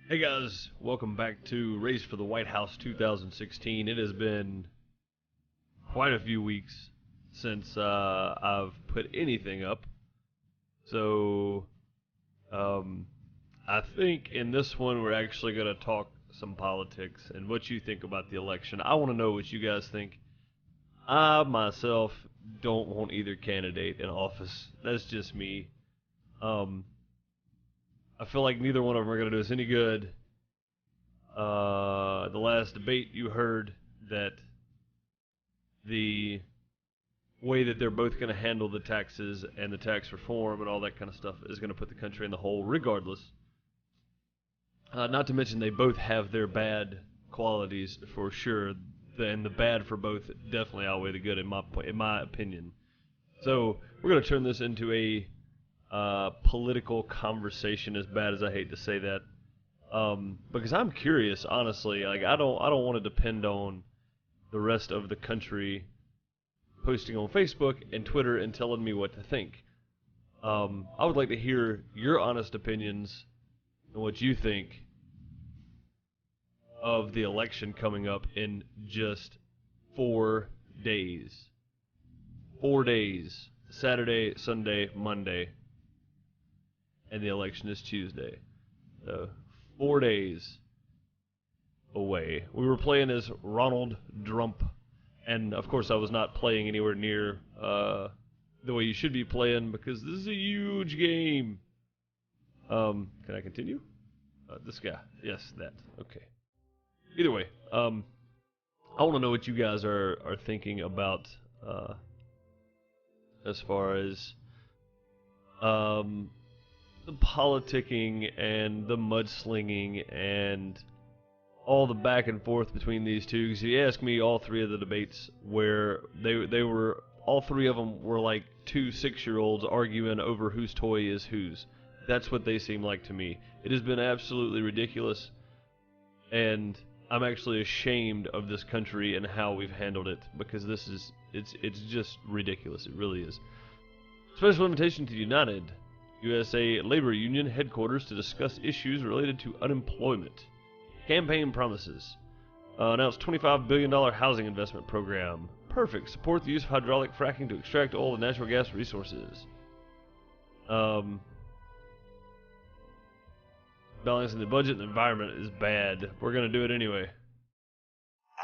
Hey guys, welcome back to Race for the White House 2016. It has been quite a few weeks since I've put anything up. So, I think in this one we're actually going to talk some politics and what you think about the election. I want to know what you guys think. I myself don't want either candidate in office. That's just me. Um, I feel like neither one of them are going to do us any good. The last debate you heard that the way that they're both going to handle the taxes and the tax reform and all that kind of stuff is going to put the country in the hole regardless. Not to mention they both have their bad qualities for sure, and the bad for both definitely outweigh the good in my opinion. So we're going to turn this into a political conversation, as bad as I hate to say that. Because I'm curious, honestly. Like I don't want to depend on the rest of the country posting on Facebook and Twitter and telling me what to think. I would like to hear your honest opinions and what you think of the election coming up in just 4 days. 4 days. Saturday, Sunday, Monday. And the election is Tuesday. So 4 days away. We were playing as Ronald Trump, and of course I was not playing anywhere near the way you should be playing because this is a huge game. Can I continue? This guy. Yes, that. Okay. Either way, I want to know what you guys are thinking about as far as the politicking and the mudslinging and all the back and forth between these two. Because if you ask me, all three of the debates where they were, all three of them were like 2 6-year-olds arguing over whose toy is whose. That's what they seem like to me. It has been absolutely ridiculous, and I'm actually ashamed of this country and how we've handled it, because it's just ridiculous. It really is. Special invitation to United USA Labor Union headquarters to discuss issues related to unemployment. Campaign promises. Announced $25 billion housing investment program. Perfect. Support the use of hydraulic fracking to extract oil and natural gas resources. Balancing the budget and the environment is bad. We're going to do it anyway.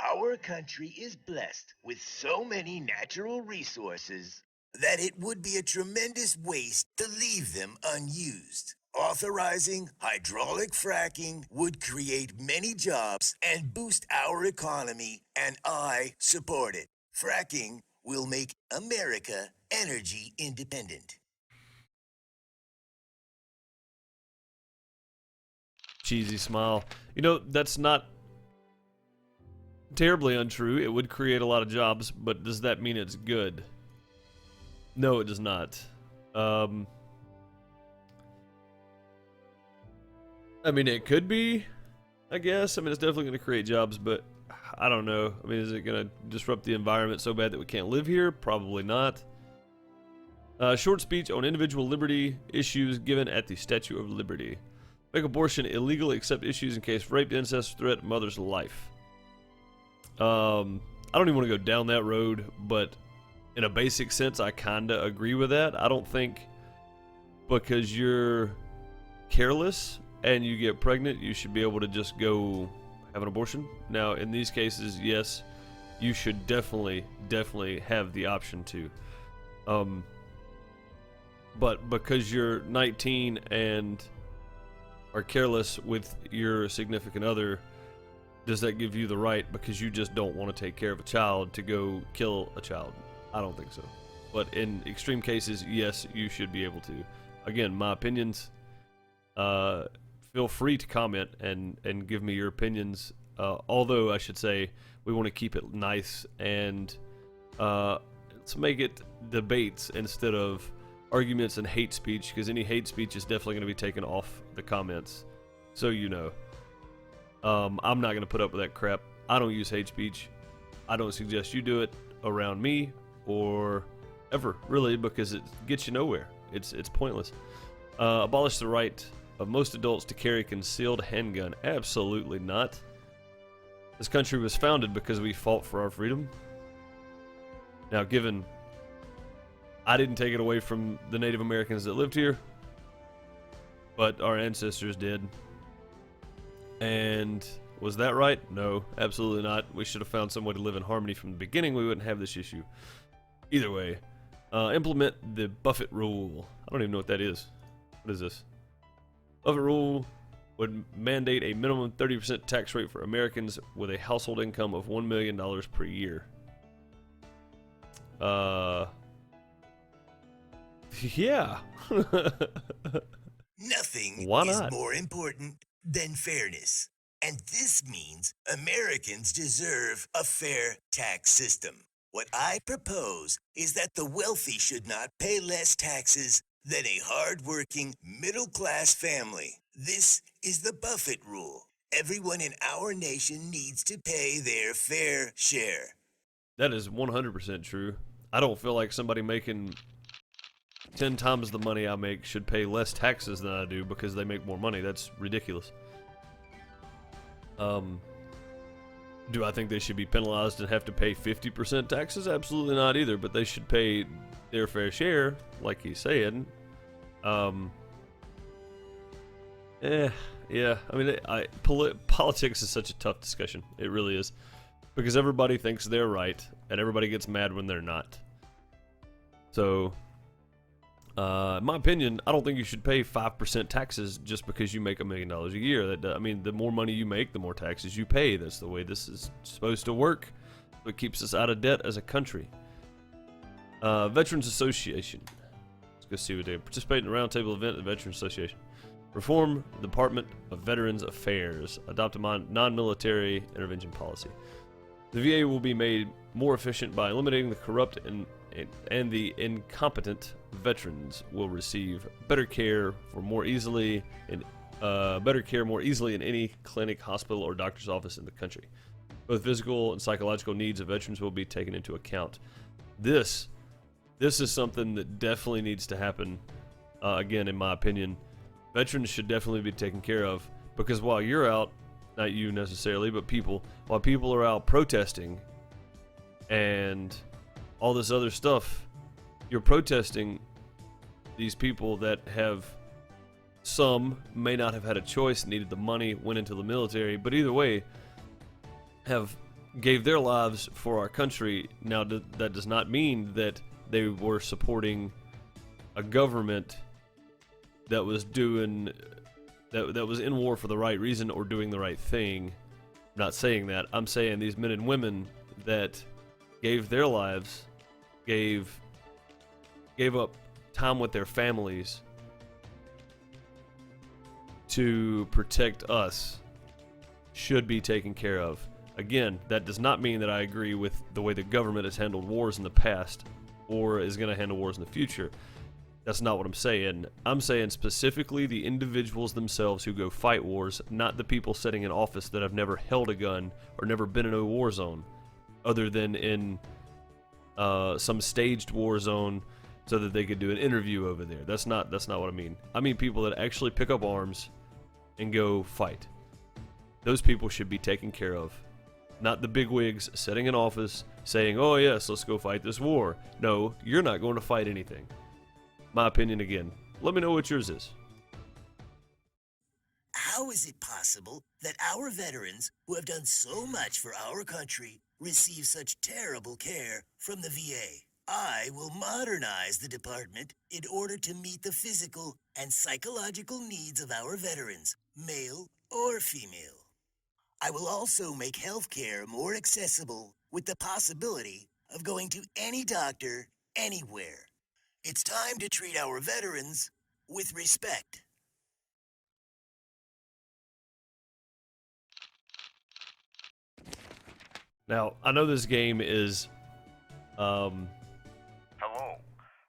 Our country is blessed with so many natural resources that it would be a tremendous waste to leave them unused. Authorizing hydraulic fracking would create many jobs and boost our economy, and I support it. Fracking will make America energy independent. Cheesy smile. You know, that's not terribly untrue. It would create a lot of jobs, but does that mean it's good? No, it does not. I mean, it could be, I guess. I mean, it's definitely going to create jobs, but I don't know. I mean, is it going to disrupt the environment so bad that we can't live here? Probably not. Short speech on individual liberty issues given at the Statue of Liberty. Make abortion illegal except issues in case rape, incest, threat, mother's life. I don't even want to go down that road, but in a basic sense, I kind of agree with that. I don't think because you're careless and you get pregnant, you should be able to just go have an abortion. Now, in these cases, yes, you should definitely have the option to. But because you're 19 and are careless with your significant other, does that give you the right, because you just don't want to take care of a child, to go kill a child? I don't think so. But in extreme cases, yes, you should be able to. Again, my opinions. Feel free to comment and give me your opinions. Although I should say we want to keep it nice and let's make it debates instead of arguments and hate speech, because any hate speech is definitely going to be taken off the comments. So you know. I'm not going to put up with that crap. I don't use hate speech. I don't suggest you do it around me or ever, really, because it gets you nowhere. It's pointless. Abolish the right of most adults to carry a concealed handgun? Absolutely not. This country was founded because we fought for our freedom. Now, given I didn't take it away from the Native Americans that lived here, but our ancestors did. And was that right? No, absolutely not. We should have found some way to live in harmony from the beginning. We wouldn't have this issue. Either way, implement the Buffett rule. I don't even know what that is. What is this? Buffett rule would mandate a minimum 30% tax rate for Americans with a household income of $1 million per year. Yeah. Nothing Why is not? more important than fairness. And this means Americans deserve a fair tax system. What I propose is that the wealthy should not pay less taxes than a hard-working, middle-class family. This is the Buffett rule. Everyone in our nation needs to pay their fair share. That is 100% true. I don't feel like somebody making 10 times the money I make should pay less taxes than I do because they make more money. That's ridiculous. Do I think they should be penalized and have to pay 50% taxes? Absolutely not either, but they should pay their fair share, like he's saying. Yeah. I mean, politics is such a tough discussion. It really is. Because everybody thinks they're right, and everybody gets mad when they're not. So, in my opinion, I don't think you should pay 5% taxes just because you make $1 million a year. I mean, the more money you make, the more taxes you pay. That's the way this is supposed to work. It keeps us out of debt as a country. Veterans Association. Let's go see what they participate in a roundtable event at the Veterans Association. Reform the Department of Veterans Affairs. Adopt a non-military intervention policy. The VA will be made more efficient by eliminating the corrupt and the incompetent. Veterans will receive better care more easily in any clinic, hospital, or doctor's office in the country. Both physical and psychological needs of veterans will be taken into account. This is something that definitely needs to happen. Again, in my opinion, veterans should definitely be taken care of because while you're out, not you necessarily, but while people are out protesting and all this other stuff, you're protesting these people that some may not have had a choice, needed the money, went into the military, but either way, gave their lives for our country. Now, that does not mean that they were supporting a government that was that was in war for the right reason or doing the right thing. I'm not saying that. I'm saying these men and women that gave their lives, gave up time with their families to protect us should be taken care of. Again, that does not mean that I agree with the way the government has handled wars in the past or is going to handle wars in the future. That's not what I'm saying. I'm saying specifically the individuals themselves who go fight wars, not the people sitting in office that have never held a gun or never been in a war zone, other than in some staged war zone so that they could do an interview over there. That's not what I mean. I mean people that actually pick up arms and go fight. Those people should be taken care of. Not the bigwigs sitting in office saying, "Oh yes, let's go fight this war." No, you're not going to fight anything. My opinion again. Let me know what yours is. How is it possible that our veterans, who have done so much for our country, receive such terrible care from the VA? I will modernize the department in order to meet the physical and psychological needs of our veterans, male or female. I will also make healthcare more accessible with the possibility of going to any doctor anywhere. It's time to treat our veterans with respect. Now, I know this game is, Hello.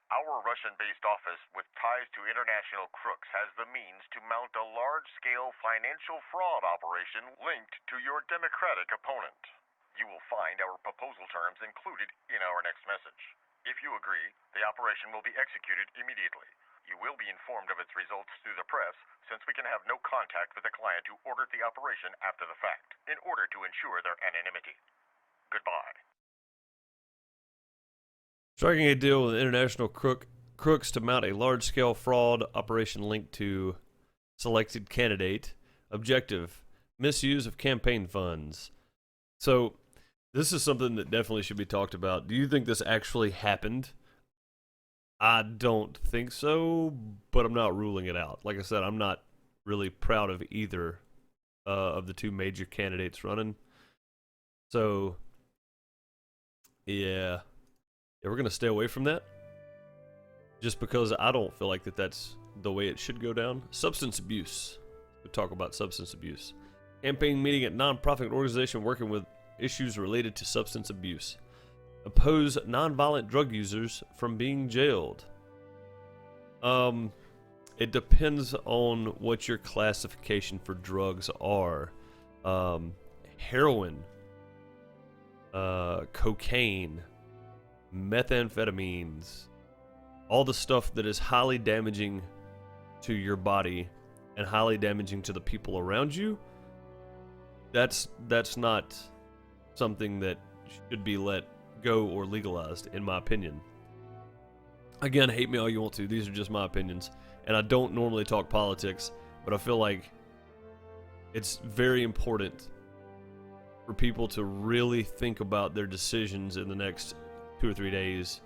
Our Russian-based office with ties to international crooks has the means to mount a large-scale financial fraud operation linked to your Democratic opponent. You will find our proposal terms included in our next message. If you agree, the operation will be executed immediately. You will be informed of its results through the press, since we can have no contact with the client who ordered the operation after the fact, in order to ensure their anonymity. Goodbye. Striking a deal with international crooks to mount a large-scale fraud operation linked to selected candidate. Objective: misuse of campaign funds. So, this is something that definitely should be talked about. Do you think this actually happened? I don't think so, but I'm not ruling it out. Like I said, I'm not really proud of either of the two major candidates running. So, yeah, we're going to stay away from that. Just because I don't feel like that's the way it should go down. Substance abuse. We'll talk about substance abuse. Campaign meeting at non-profit organization working with issues related to substance abuse. Oppose non-violent drug users from being jailed. It depends on what your classification for drugs are. Heroin, cocaine, methamphetamines, all the stuff that is highly damaging to your body and highly damaging to the people around you. That's not something that should be let go or legalized, in my opinion. Again, hate me all you want to. These are just my opinions. And I don't normally talk politics, but I feel like it's very important for people to really think about their decisions in the next 2 or 3 days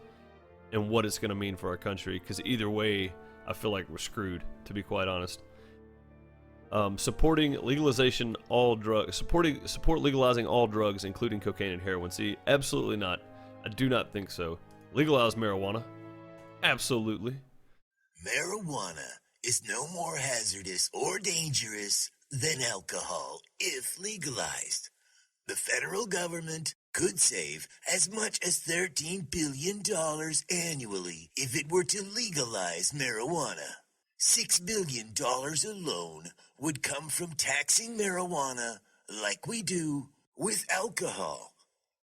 and what it's going to mean for our country. Because either way, I feel like we're screwed, to be quite honest. Supporting legalization all drugs. Support legalizing all drugs, including cocaine and heroin. See, absolutely not. I do not think so. Legalize marijuana. Absolutely. Marijuana is no more hazardous or dangerous than alcohol if legalized. The federal government could save as much as $13 billion annually if it were to legalize marijuana. $6 billion alone would come from taxing marijuana like we do with alcohol.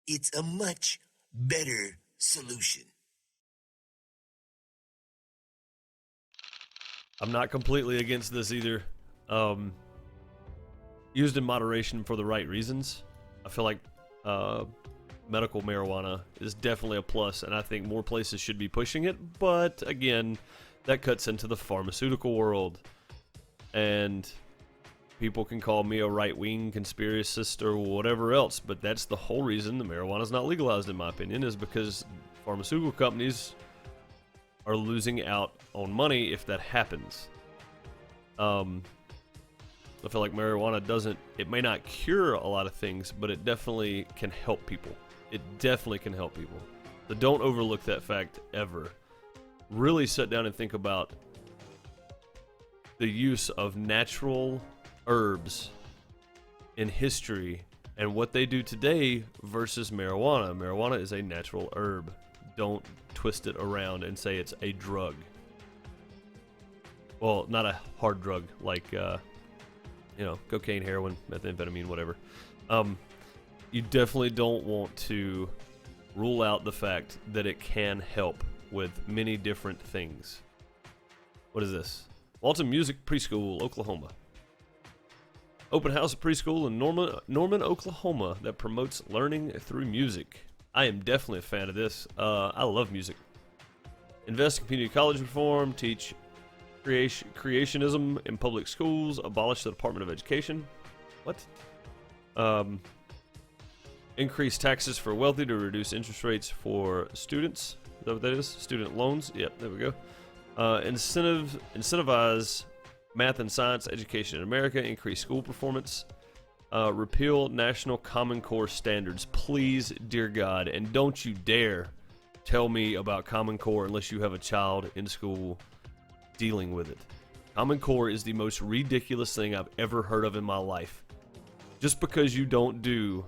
It's a much better solution. I'm not completely against this either. Used in moderation for the right reasons. I feel like medical marijuana is definitely a plus, and I think more places should be pushing it. But again, that cuts into the pharmaceutical world. And people can call me a right-wing conspiracist or whatever else, but that's the whole reason the marijuana is not legalized, in my opinion, is because pharmaceutical companies are losing out on money if that happens. I feel like marijuana it may not cure a lot of things, but it definitely can help people. It definitely can help people. So don't overlook that fact ever. Really sit down and think about the use of natural herbs in history and what they do today versus marijuana. Marijuana is a natural herb. Don't twist it around and say it's a drug. Well, not a hard drug like, cocaine, heroin, methamphetamine, whatever. You definitely don't want to rule out the fact that it can help with many different things. What is this? Walton Music Preschool, Oklahoma. Open house at preschool in Norman, Oklahoma that promotes learning through music. I am definitely a fan of this. I love music. Invest in community college reform, teach creationism in public schools, abolish the Department of Education. What? Increase taxes for wealthy to reduce interest rates for students. Is that what that is? Student loans? Yep, there we go. Incentivize math and science education in America. Increase school performance. Repeal National Common Core standards. Please, dear God. And don't you dare tell me about Common Core unless you have a child in school dealing with it. Common Core is the most ridiculous thing I've ever heard of in my life. Just because you don't do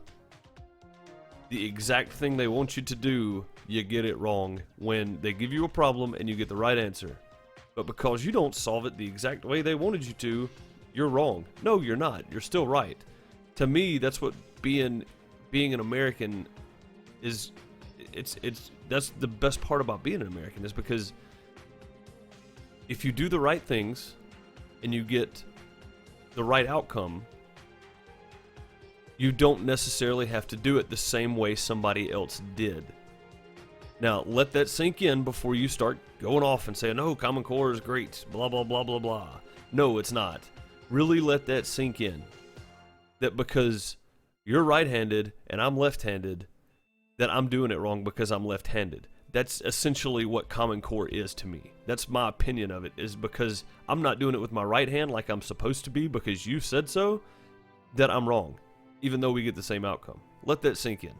the exact thing they want you to do, you get it wrong when they give you a problem and you get the right answer. But because you don't solve it the exact way they wanted you to, you're wrong. No, you're not. You're still right. To me, that's what being an American is. That's the best part about being an American, is because if you do the right things and you get the right outcome, you don't necessarily have to do it the same way somebody else did. Now, let that sink in before you start going off and saying, "No, Common Core is great, blah, blah, blah, blah, blah." No, it's not. Really let that sink in. That because you're right-handed and I'm left-handed, that I'm doing it wrong because I'm left-handed. That's essentially what Common Core is to me. That's my opinion of it, is because I'm not doing it with my right hand like I'm supposed to be because you said so, that I'm wrong, even though we get the same outcome. Let that sink in.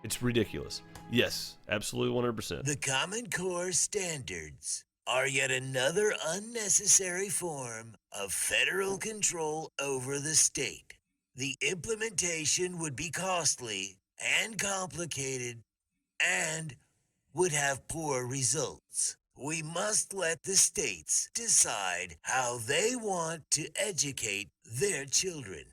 It's ridiculous. Yes, absolutely 100%. The Common Core standards are yet another unnecessary form of federal control over the state. The implementation would be costly and complicated and would have poor results. We must let the states decide how they want to educate their children.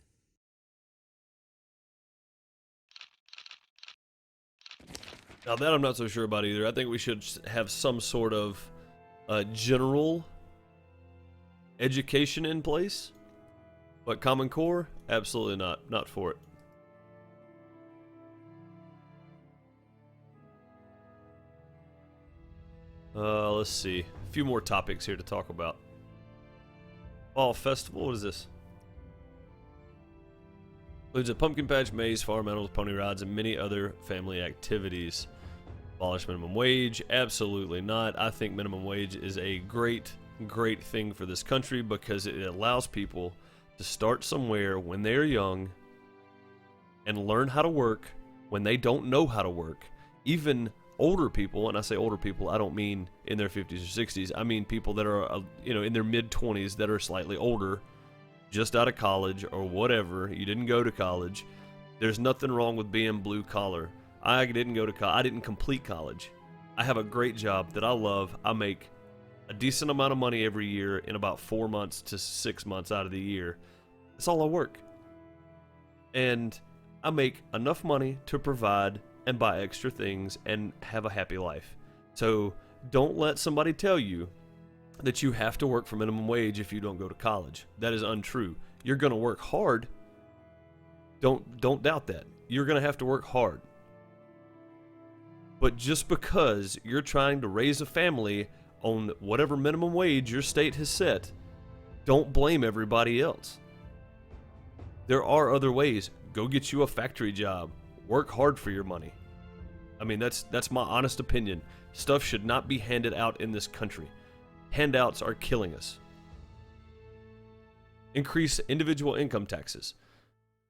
Now that I'm not so sure about either. I think we should have some sort of general education in place, but Common Core, absolutely not for it. Let's see. A few more topics here to talk about. Fall Festival, what is this? Includes a pumpkin patch, maze, farm animals, pony rides, and many other family activities. Abolish minimum wage? Absolutely not. I think minimum wage is a great thing for this country because it allows people to start somewhere when they're young and learn how to work when they don't know how to work. Even older people, and I say older people, I don't mean in their 50s or 60s. I mean people that are, in their mid-20s that are slightly older, just out of college or whatever. You didn't go to college. There's nothing wrong with being blue collar. I didn't go to college. I didn't complete college. I have a great job that I love. I make a decent amount of money every year in about 4 months to 6 months out of the year. That's all I work. And I make enough money to provide and buy extra things and have a happy life. So don't let somebody tell you that you have to work for minimum wage if you don't go to college. That is untrue. You're going to work hard. Don't doubt that. You're going to have to work hard. But just because you're trying to raise a family on whatever minimum wage your state has set, don't blame everybody else. There are other ways. Go get you a factory job. Work hard for your money. I mean, that's my honest opinion. Stuff should not be handed out in this country. Handouts are killing us. Increase individual income taxes.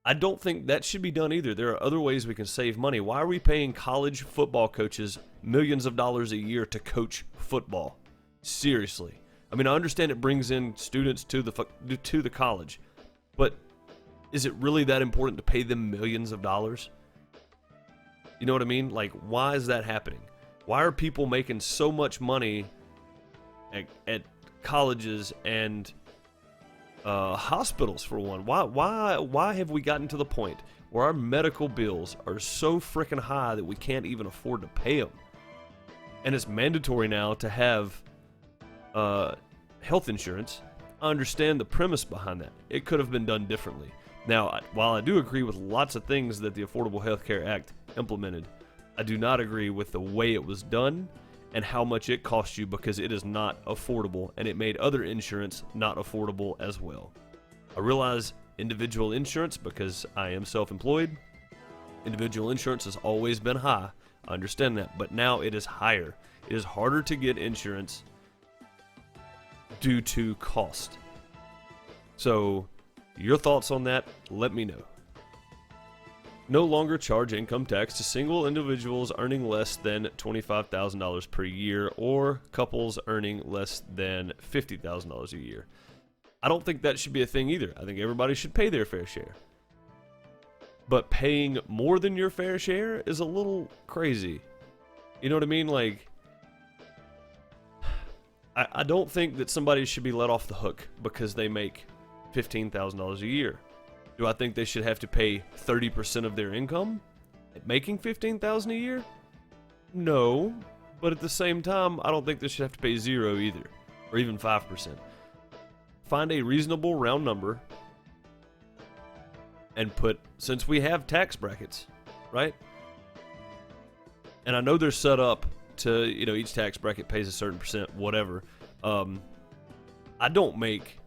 I don't think that should be done either. There are other ways we can save money. Why are we paying college football coaches millions of dollars a year to coach football? Seriously. I mean, I understand it brings in students to the college, but is it really that important to pay them millions of dollars? You know what I mean? Like, why is that happening? Why are people making so much money at colleges and hospitals, for one? Why have we gotten to the point where our medical bills are so freaking high that we can't even afford to pay them? And it's mandatory now to have health insurance. I understand the premise behind that. It could have been done differently. Now, while I do agree with lots of things that the Affordable Health Care Act implemented, I do not agree with the way it was done and how much it cost you, because it is not affordable, and it made other insurance not affordable as well. I realize individual insurance, because I am self-employed, individual insurance has always been high. I understand that, but now it is higher. It is harder to get insurance due to cost. So, your thoughts on that, let me know. No longer charge income tax to single individuals earning less than $25,000 per year or couples earning less than $50,000 a year. I don't think that should be a thing either. I think everybody should pay their fair share. But paying more than your fair share is a little crazy. You know what I mean? Like, I don't think that somebody should be let off the hook because they make $15,000 a year. Do I think they should have to pay 30% of their income at making $15,000 a year? No, but at the same time, I don't think they should have to pay zero either. or even 5%. Find a reasonable round number and put, since we have tax brackets, right? And I know they're set up to, you know, each tax bracket pays a certain percent, whatever. I don't make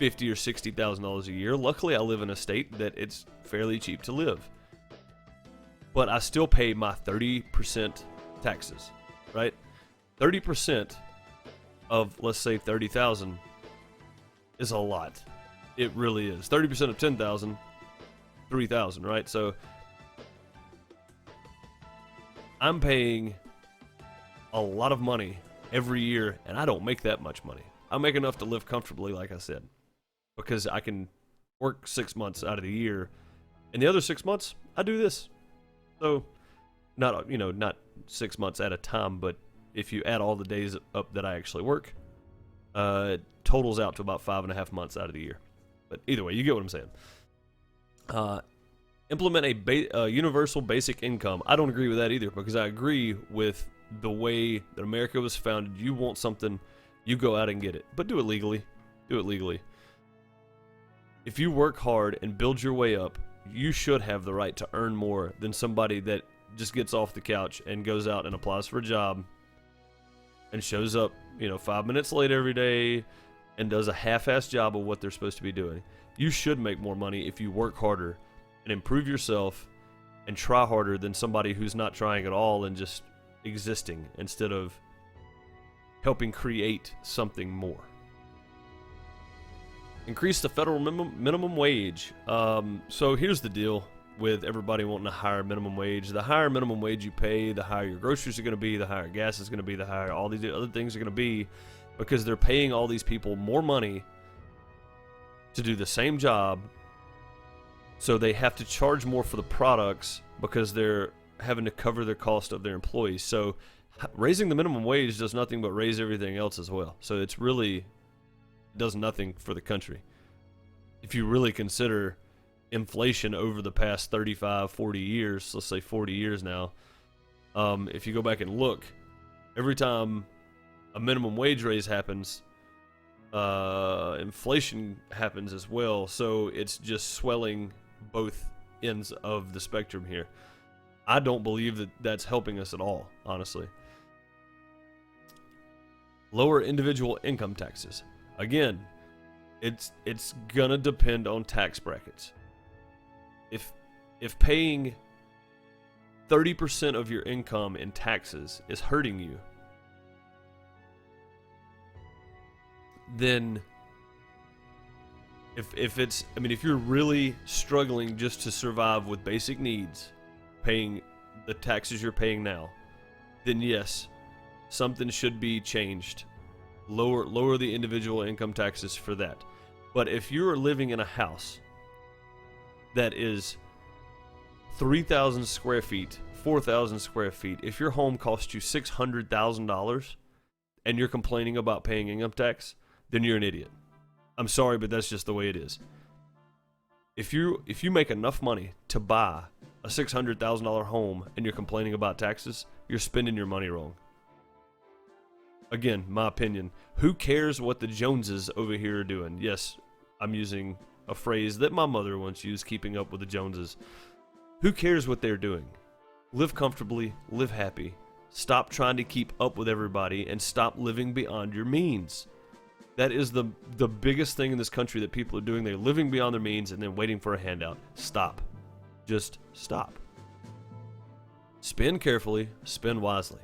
$50,000 or $60,000 a year. Luckily, I live in a state that it's fairly cheap to live. But I still pay my 30% taxes, right? 30% of, let's say, 30,000 is a lot. It really is. 30% of 10,000, 3,000, right? So I'm paying a lot of money every year, and I don't make that much money. I make enough to live comfortably, like I said, because I can work 6 months out of the year, and the other 6 months I do this. So not, you know, not 6 months at a time, but if you add all the days up that I actually work, it totals out to about 5.5 months out of the year. But either way, you get what I'm saying. Implement a universal basic income. I don't agree with that either, because I agree with the way that America was founded. You want something, you go out and get it. But do it legally. Do it legally. If you work hard and build your way up, you should have the right to earn more than somebody that just gets off the couch and goes out and applies for a job and shows up, you know, 5 minutes late every day and does a half-assed job of what they're supposed to be doing. You should make more money if you work harder and improve yourself and try harder than somebody who's not trying at all and just existing instead of helping create something more. Increase the federal minimum wage. So here's the deal with everybody wanting a higher minimum wage. The higher minimum wage you pay, the higher your groceries are going to be, the higher gas is going to be, the higher all these other things are going to be, because they're paying all these people more money to do the same job. So they have to charge more for the products because they're having to cover the cost of their employees. So raising the minimum wage does nothing but raise everything else as well. So it's really does nothing for the country. If you really consider inflation over the past 35, 40 years, let's say 40 years now, if you go back and look, every time a minimum wage raise happens, inflation happens as well. So it's just swelling both ends of the spectrum here. I don't believe that that's helping us at all, honestly. Lower individual income taxes. Again, it's gonna depend on tax brackets. If paying 30% of your income in taxes is hurting you, then if it's, I mean, if you're really struggling just to survive with basic needs, paying the taxes you're paying now, then yes, something should be changed. Lower the individual income taxes for that. But if you're living in a house that is 3,000 square feet, 4,000 square feet, if your home costs you $600,000 and you're complaining about paying income tax, then you're an idiot. I'm sorry, but that's just the way it is. If you make enough money to buy a $600,000 home and you're complaining about taxes, you're spending your money wrong. Again, my opinion. Who cares what the Joneses over here are doing? Yes, I'm using a phrase that my mother once used, keeping up with the Joneses. Who cares what they're doing? Live comfortably, live happy. Stop trying to keep up with everybody and stop living beyond your means. That is the biggest thing in this country that people are doing. They're living beyond their means and then waiting for a handout. Stop. Just stop. Spend carefully, spend wisely.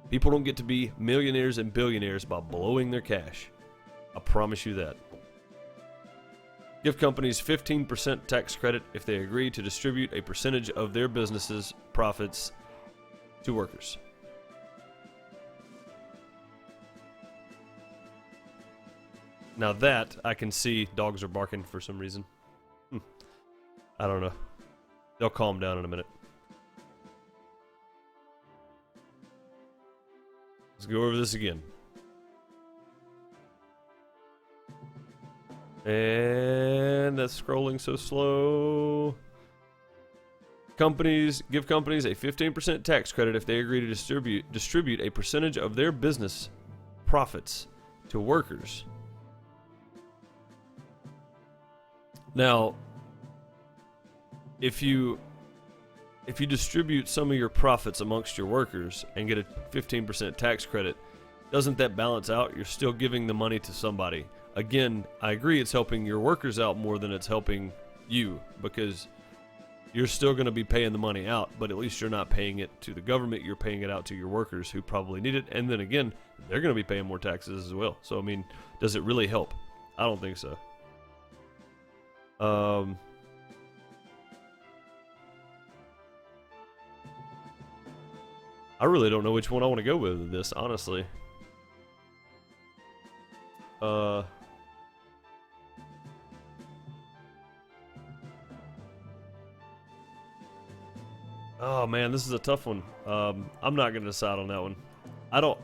People don't get to be millionaires and billionaires by blowing their cash. I promise you that. Give companies 15% tax credit if they agree to distribute a percentage of their business's profits to workers. Now that I can see dogs are barking for some reason. I don't know. They'll calm down in a minute. Let's go over this again. And that's scrolling so slow. Give companies a 15% tax credit if they agree to distribute a percentage of their business profits to workers. Now, if you distribute some of your profits amongst your workers and get a 15% tax credit, doesn't that balance out? You're still giving the money to somebody. Again, I agree it's helping your workers out more than it's helping you, because you're still going to be paying the money out, but at least you're not paying it to the government. You're paying it out to your workers who probably need it. And then again, they're going to be paying more taxes as well. So, I mean, does it really help? I don't think so. I really don't know which one I want to go with this, honestly. Oh man, this is a tough one. I'm not gonna decide on that one. I don't.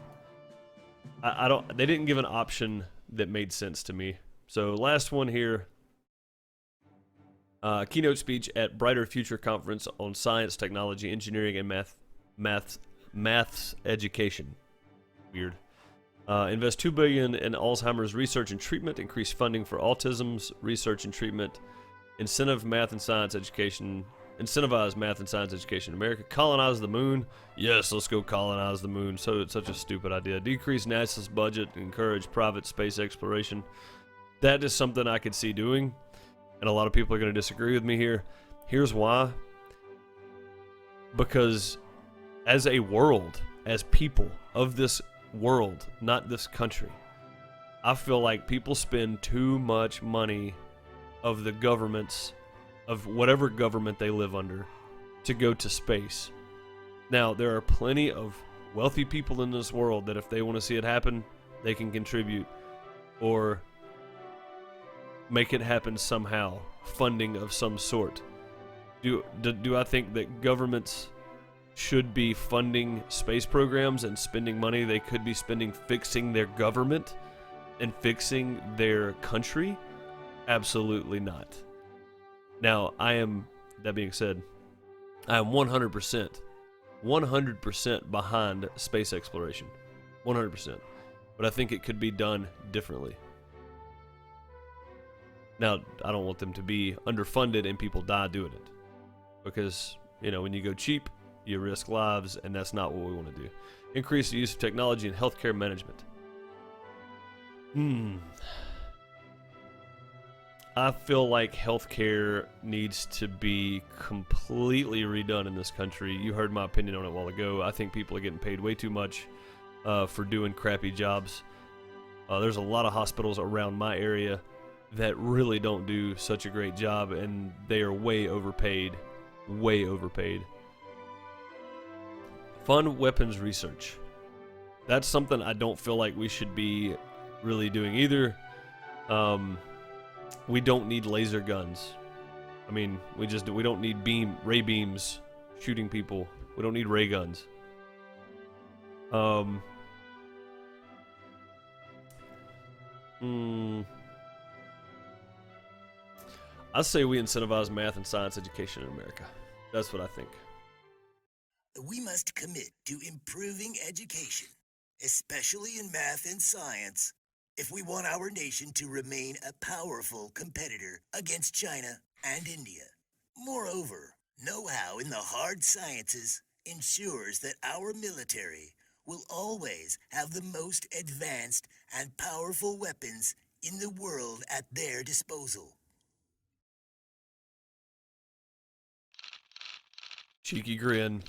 They didn't give an option that made sense to me. So last one here. Keynote speech at Brighter Future Conference on Science, Technology, Engineering, and Maths Education. Weird. Invest $2 billion in Alzheimer's research and treatment. Increase funding for autism's research and treatment. Incentivize math and science education in America. Colonize the moon. Yes, let's go colonize the moon. So it's such a stupid idea. Decrease NASA's budget. Encourage private space exploration. That is something I could see doing, and a lot of people are going to disagree with me here. Here's why. Because as a world, as people of this world, not this country, I feel like people spend too much money of the governments, of whatever government they live under, to go to space. Now, there are plenty of wealthy people in this world that if they want to see it happen, they can contribute or make it happen somehow, funding of some sort. Do I think that governments should be funding space programs and spending money they could be spending fixing their government and fixing their country? Absolutely not. Now, that being said, I am 100% behind space exploration. 100%. But I think it could be done differently. Now, I don't want them to be underfunded and people die doing it. Because, when you go cheap, you risk lives, and that's not what we want to do. Increase the use of technology in healthcare management. I feel like healthcare needs to be completely redone in this country. You heard my opinion on it a while ago. I think people are getting paid way too much for doing crappy jobs. There's a lot of hospitals around my area that really don't do such a great job, and they are way overpaid. Way overpaid. Fund weapons research. That's something I don't feel like we should be really doing either. We don't need laser guns. I mean, we don't need ray beams shooting people. We don't need ray guns. I say we incentivize math and science education in America. That's what I think. We must commit to improving education, especially in math and science, if we want our nation to remain a powerful competitor against China and India. Moreover, know-how in the hard sciences ensures that our military will always have the most advanced and powerful weapons in the world at their disposal. Cheeky grin.